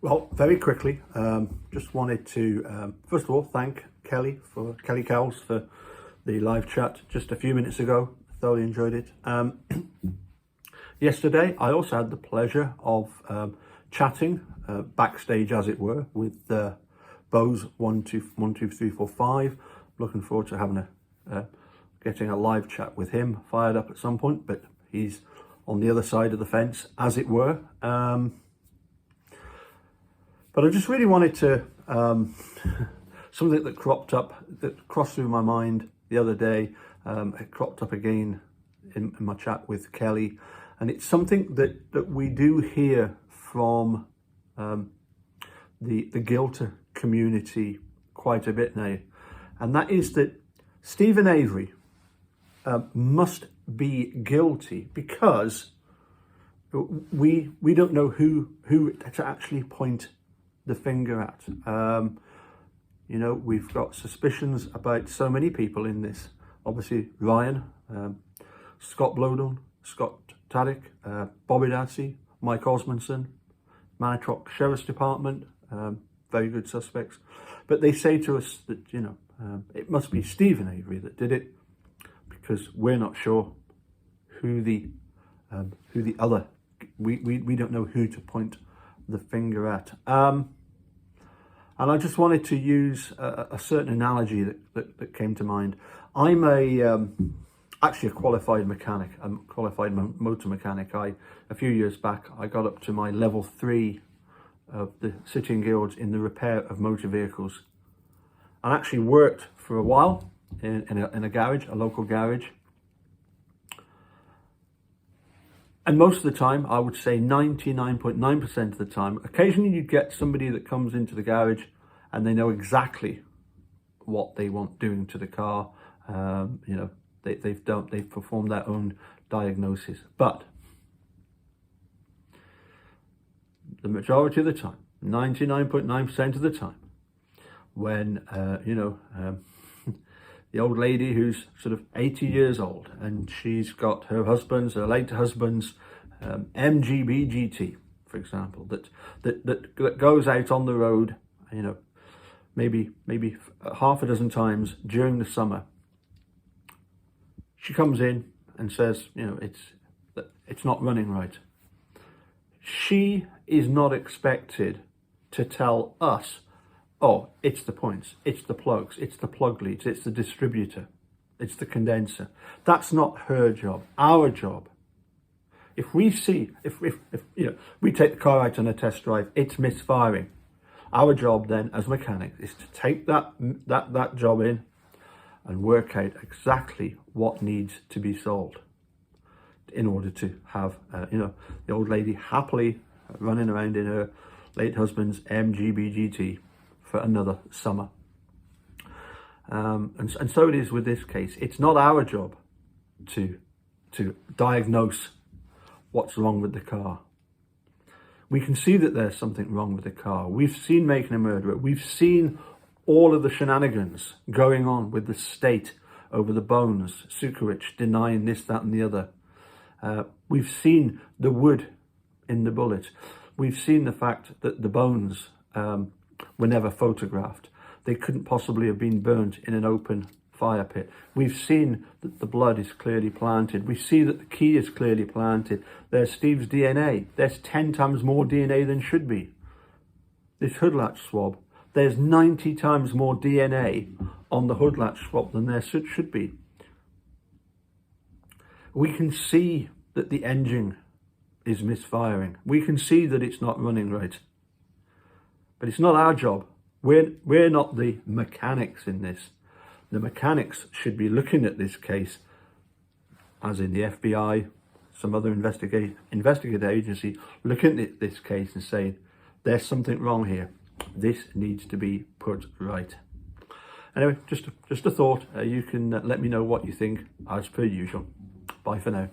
Well, very quickly, just wanted to first of all thank Kelly Cowles for the live chat just a few minutes ago. Thoroughly enjoyed it. Yesterday, I also had the pleasure of chatting backstage, as it were, with Bose 12345. Looking forward to having getting a live chat with him fired up at some point, but he's on the other side of the fence, as it were. But I just really wanted to, something that crossed through my mind the other day, it cropped up again in my chat with Kelly, and it's something that we do hear from the Gilter community quite a bit now, and that is that Steven Avery must be guilty because we don't know who to actually point the finger at. You know, we've got suspicions about so many people in this. Obviously, Ryan, Scott Blodon, Scott Taddick, Bobby Dassey, Mike Osmondson, Manitrock Sheriff's Department, very good suspects. But they say to us that, you know, it must be Steven Avery that did it because we're not sure who the other, we don't know who to point the finger at. And I just wanted to use a certain analogy that came to mind. I'm actually a qualified mechanic. I'm a qualified motor mechanic. A few years back, I got up to my level 3 of the City and Guilds in the repair of motor vehicles. I actually worked for a while in a garage, a local garage. And most of the time, I would say 99.9% of the time, occasionally you'd get somebody that comes into the garage and they know exactly what they want doing to the car. You know, they've performed their own diagnosis. But the majority of the time, 99.9% of the time, when, you know, the old lady who's sort of 80 years old and she's got her late husband's MGB GT, for example, that goes out on the road, you know, maybe half a dozen times during the summer. She comes in and says, you know, it's not running right. She is not expected to tell us, oh, it's the points, it's the plugs, it's the plug leads, it's the distributor, it's the condenser. That's not her job. Our job, if we see, if you know, we take the car out on a test drive, it's misfiring. Our job then as mechanics is to take that job in and work out exactly what needs to be solved in order to have, you know, the old lady happily running around in her late husband's MGB GT for another summer. And so it is with this case. It's not our job to diagnose what's wrong with the car. We can see that there's something wrong with the car. We've seen Making a Murderer. We've seen all of the shenanigans going on with the state over the bones, Sukarich denying this, that and the other. We've seen the wood in the bullet. We've seen the fact that the bones were never photographed. They couldn't possibly have been burnt in an open fire pit. We've seen that the blood is clearly planted. We see that the key is clearly planted. There's Steve's DNA. There's 10 times more DNA than should be. This hood latch swab, there's 90 times more DNA on the hood latch swab than there should be. We can see that the engine is misfiring. We can see that it's not running right. But it's not our job. We're not the mechanics in this. The mechanics should be looking at this case, as in the FBI, some other investigative agency, looking at this case and saying, there's something wrong here. This needs to be put right. Anyway, just a thought. You can let me know what you think, as per usual. Bye for now.